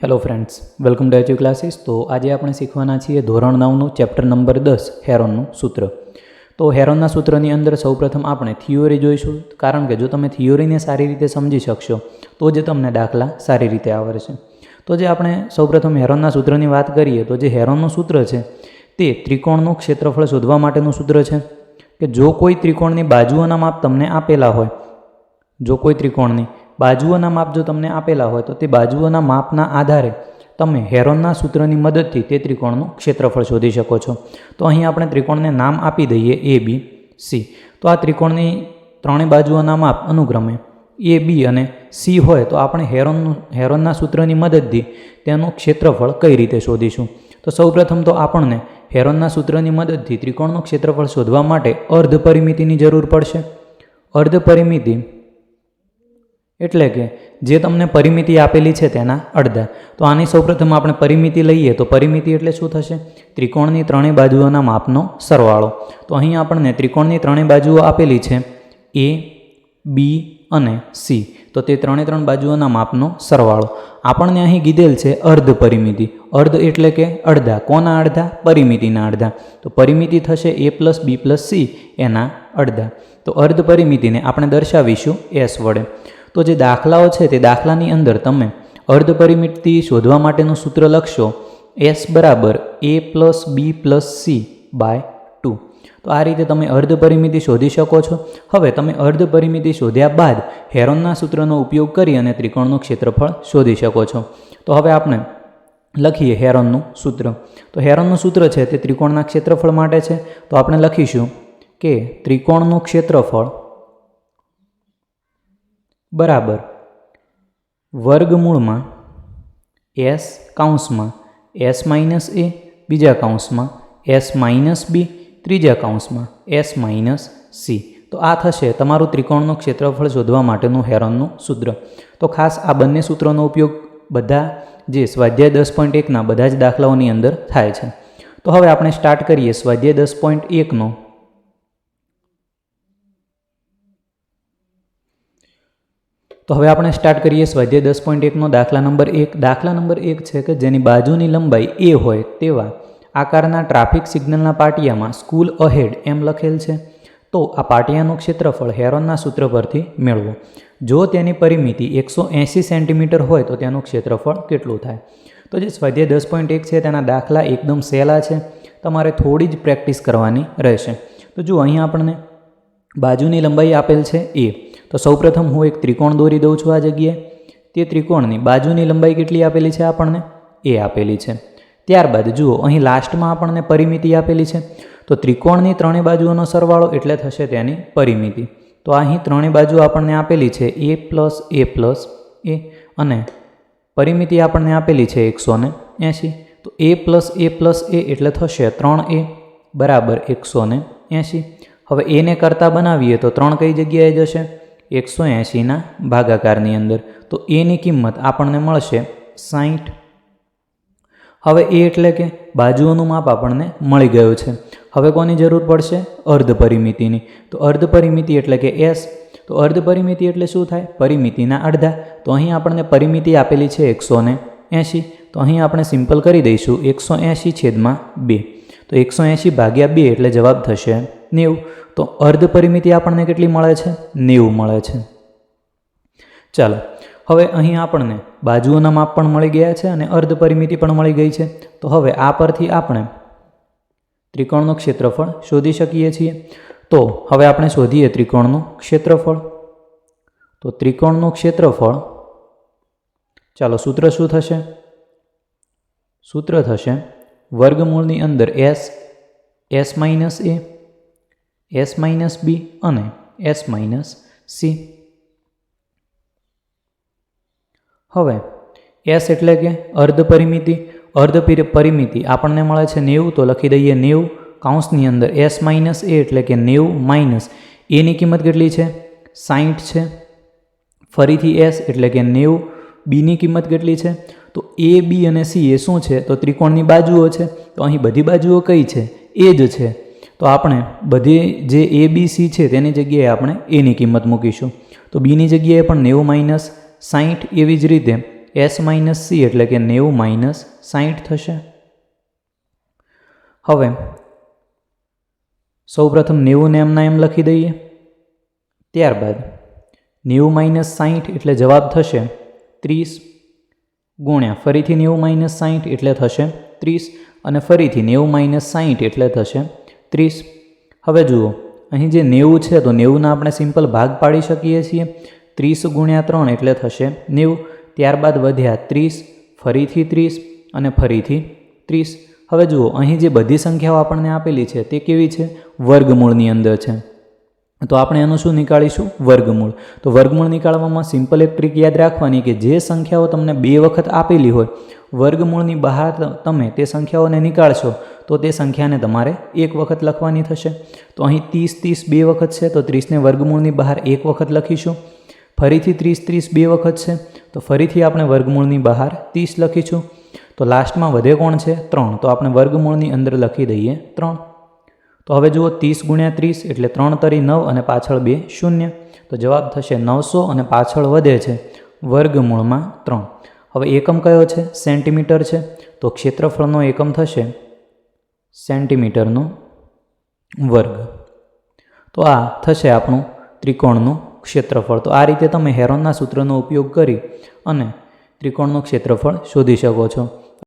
Hello friends, welcome to એચ્યુ classes. તો આજે આપણે શીખવાના છીએ ધોરણ 9નું ચેપ્ટર નંબર 10 હેરોનનું સૂત્ર. તો હેરોનના સૂત્રની અંદર સૌપ્રથમ આપણે થિયોરી જોઈશું, કારણ કે જો તમે થિયોરીને સારી રીતે સમજી શકશો તો જ તમને દાખલા સારી રીતે આવડશે. તો જે આપણે સૌપ્રથમ હેરોનના સૂત્રની વાત કરીએ તો જે હેરોનનું સૂત્ર છે તે ત્રિકોણનું ક્ષેત્રફળ શોધવા માટેનું સૂત્ર છે કે જો કોઈ ત્રિકોણની બાજુઓના માપ તમને આપેલા હોય, જો કોઈ ત્રિકોણની બાજુઓના માપ જો તમને આપેલા હોય તો તે બાજુઓના માપના આધારે તમે હેરોનના સૂત્રની મદદથી તે ત્રિકોણનું ક્ષેત્રફળ શોધી શકો છો. તો અહીં આપણે ત્રિકોણને નામ આપી દઈએ એ બી સી. તો આ ત્રિકોણની ત્રણેય બાજુઓના માપ અનુક્રમે એ બી અને સી હોય તો આપણે હેરોનના સૂત્રની મદદથી તેનું ક્ષેત્રફળ કઈ રીતે શોધીશું. તો સૌપ્રથમ તો આપણને હેરોનના સૂત્રની મદદથી ત્રિકોણનું ક્ષેત્રફળ શોધવા માટે અર્ધ પરિમિતિની જરૂર પડશે. અર્ધ પરિમિતિ એટલે કે જે તમને પરિમિતિ આપેલી છે તેના અડધા. તો આની સૌપ્રથમ આપણે પરિમિતિ લઈએ તો પરિમિતિ એટલે શું થશે? ત્રિકોણની ત્રણેય બાજુઓના માપનો સરવાળો. તો અહીં આપણને ત્રિકોણની ત્રણેય બાજુઓ આપેલી છે એ, બી અને સી. તો તે ત્રણ બાજુઓના માપનો સરવાળો આપણને અહીં કીધેલ છે અર્ધ પરિમિતિ. અર્ધ એટલે કે અડધા. કોના અડધા? પરિમિતિના અડધા. તો પરિમિતિ થશે એ પ્લસ બી પ્લસ સી એના અડધા. તો અર્ધ પરિમિતિને આપણે દર્શાવીશું એસ વડે. તો જે દાખલાઓ છે તે દાખલાની અંદર તમે અર્ધ પરિમિતિ શોધવા માટેનું સૂત્ર લખશો એસ બરાબર A plus B plus C by 2. તો આ રીતે તમે અર્ધ પરિમિતિ શોધી શકો છો. હવે તમે અર્ધ પરિમિતિ શોધ્યા બાદ હેરોનના સૂત્રનો ઉપયોગ કરી અને ત્રિકોણનું ક્ષેત્રફળ શોધી શકો છો. તો હવે આપણે લખીએ હેરોનનું સૂત્ર. તો હેરોનનું સૂત્ર છે તે ત્રિકોણના ક્ષેત્રફળ માટે છે. તો આપણે લખીશું કે ત્રિકોણનું ક્ષેત્રફળ બરાબર વર્ગમૂળમાં એસ કૌંસમાં એસ માઇનસ એ બીજા કૌંસમાં એસ માઇનસ બી ત્રીજા કૌંસમાં એસ માઇનસ સી. તો આ થશે તમારું ત્રિકોણનું ક્ષેત્રફળ શોધવા માટેનું હેરોનનું સૂત્ર. તો ખાસ આ બંને સૂત્રોનો ઉપયોગ બધા જે સ્વાધ્યાય 10.1ના બધા જ દાખલાઓની અંદર થાય છે. તો હવે આપણે સ્ટાર્ટ કરીએ સ્વાધ્યાય 10.1નો. તો હવે આપણે સ્ટાર્ટ કરીએ સ્વાધ્યાય 10.1નો દાખલા નંબર 1. દાખલા નંબર 1 છે કે જેની બાજુની લંબાઈ એ હોય તેવા આકારના ટ્રાફિક સિગ્નલના પાટિયામાં સ્કૂલ અહેડ એમ લખેલ છે. તો આ પાટિયાનું ક્ષેત્રફળ હેરોનના સૂત્ર પરથી મેળવો. જો તેની પરિમિતિ 180 સેન્ટીમીટર હોય તો તેનું ક્ષેત્રફળ કેટલું થાય? તો જે સ્વાધ્યાય 10.1 છે તેના દાખલા એકદમ સહેલા છે, તમારે થોડી જ પ્રેક્ટિસ કરવાની રહેશે. તો જો અહીં આપણને બાજુની લંબાઈ આપેલ છે એ. તો સૌપ્રથમ હું એક ત્રિકોણ દોરી દઉં છું આ જગ્યાએ. તે ત્રિકોણની બાજુની લંબાઈ કેટલી આપેલી છે? આપણને એ આપેલી છે. ત્યારબાદ જુઓ અહીં લાસ્ટમાં આપણને પરિમિતિ આપેલી છે. તો ત્રિકોણની ત્રણેય બાજુઓનો સરવાળો એટલે થશે તેની પરિમિતિ. તો અહીં ત્રણેય બાજુ આપણને આપેલી છે એ પ્લસ એ અને પરિમિતિ આપણને આપેલી છે 180. તો એ પ્લસ એ એટલે થશે 3a બરાબર 180. હવે એને કરતાં બનાવીએ તો 3 કઈ જગ્યાએ જશે? 180ના ભાગાકારની અંદર. તો એની કિંમત આપણને મળશે 60. હવે એ એટલે કે બાજુઓનું માપ આપણને મળી ગયું છે. હવે કોની જરૂર પડશે? અર્ધ પરિમિતિની. તો અર્ધ પરિમિતિ એટલે કે એસ. તો અર્ધ પરિમિતિ એટલે શું થાય? પરિમિતિના અડધા. તો અહીં આપણને પરિમિતિ આપેલી છે 180. તો અહીં આપણે સિમ્પલ કરી દઈશું 180/2. તો 180 ભાગ્યા 2 એટલે જવાબ થશે 90. તો અર્ધ પરિમિતિ આપણને કેટલી મળે છે? 90 મળે છે. ચાલો હવે અહીં આપણને બાજુઓના માપ પણ મળી ગયા છે અને અર્ધ પરિમિતિ પણ મળી ગઈ છે. તો હવે આ પરથી આપણે ત્રિકોણનું ક્ષેત્રફળ શોધી શકીએ છીએ. તો હવે આપણે શોધીએ ત્રિકોણનું ક્ષેત્રફળ. તો ત્રિકોણનું ક્ષેત્રફળ, ચાલો સૂત્ર શું થશે? સૂત્ર થશે વર્ગમૂળની અંદર એસ માઇનસ એ, એસ માઇનસ બી અને એસ માઇનસ સી. હવે એસ એટલે કે અર્ધ પરિમિતિ. અર્ધ પરિમિતિ આપણને મળે છે 90. તો લખી દઈએ 90 કૌંસની અંદર એસ માઇનસ એ એટલે કે 90 માઇનસ એની કિંમત કેટલી છે? 60 છે. ફરીથી એસ એટલે કે 90. બીની કિંમત કેટલી છે? તો એ બી અને સી એ શું છે? તો ત્રિકોણની બાજુઓ છે. તો અહીં બધી બાજુઓ કઈ છે? એ જ છે. તો આપણે બધી જે એ બી સી છે તેની જગ્યાએ આપણે એની કિંમત મૂકીશું. તો બીની જગ્યાએ પણ 90 - 60. એવી જ રીતે એસ માઇનસ સી એટલે કે 90 માઇનસ 60 થશે. હવે સૌપ્રથમ 90 ને એમના એમ લખી દઈએ. ત્યારબાદ 90 માઇનસ 60 એટલે જવાબ થશે 30 ગુણ્યા ફરીથી 90 માઇનસ 60 એટલે થશે 30 અને ફરીથી 90 માઇનસ 60 એટલે થશે 30. હવે જુઓ અહીં જે 90 છે તો 90ના આપણે સિમ્પલ ભાગ પાડી શકીએ છીએ. 30 ગુણ્યા 3 એટલે થશે 90. ત્યારબાદ વધ્યા 30, ફરીથી 30 અને ફરીથી 30. હવે જુઓ અહીં જે બધી સંખ્યાઓ આપણને આપેલી છે તે કેવી છે? વર્ગમૂળની અંદર છે. તો આપણે એનું શું નીકાળીશું? વર્ગમૂળ. તો વર્ગમૂળ નીકાળવામાં સિમ્પલ એક ટ્રીક યાદ રાખવાની કે જે સંખ્યાઓ તમને 2 વખત આપેલી હોય, વર્ગમૂળની બહાર તમે તે સંખ્યાઓને નીકાળશો તો તે સંખ્યાને તમારે 1 વખત લખવાની થશે. તો અહીં 30 2 વખત છે તો 30ને વર્ગમૂળની બહાર 1 વખત લખીશું. ફરીથી 30 2 વખત છે તો ફરીથી આપણે વર્ગમૂળની બહાર 30 લખીશું. તો લાસ્ટમાં વધે કોણ છે? 3. તો આપણે વર્ગમૂળની અંદર લખી દઈએ 3. તો હવે જુઓ 30 ગુણ્યા 30 એટલે 3 તરી 9 અને પાછળ 2 0. તો જવાબ થશે 900 અને પાછળ વધે છે વર્ગમૂળમાં 3. હવે એકમ કયો છે? સેન્ટીમીટર છે. તો ક્ષેત્રફળનો એકમ થશે સેન્ટીમીટરનો વર્ગ. તો આ થશે આપણું ત્રિકોણનું ક્ષેત્રફળ. તો આ રીતે તમે હેરોનના સૂત્રનો ઉપયોગ કરી અને ત્રિકોણનું ક્ષેત્રફળ શોધી શકો છો.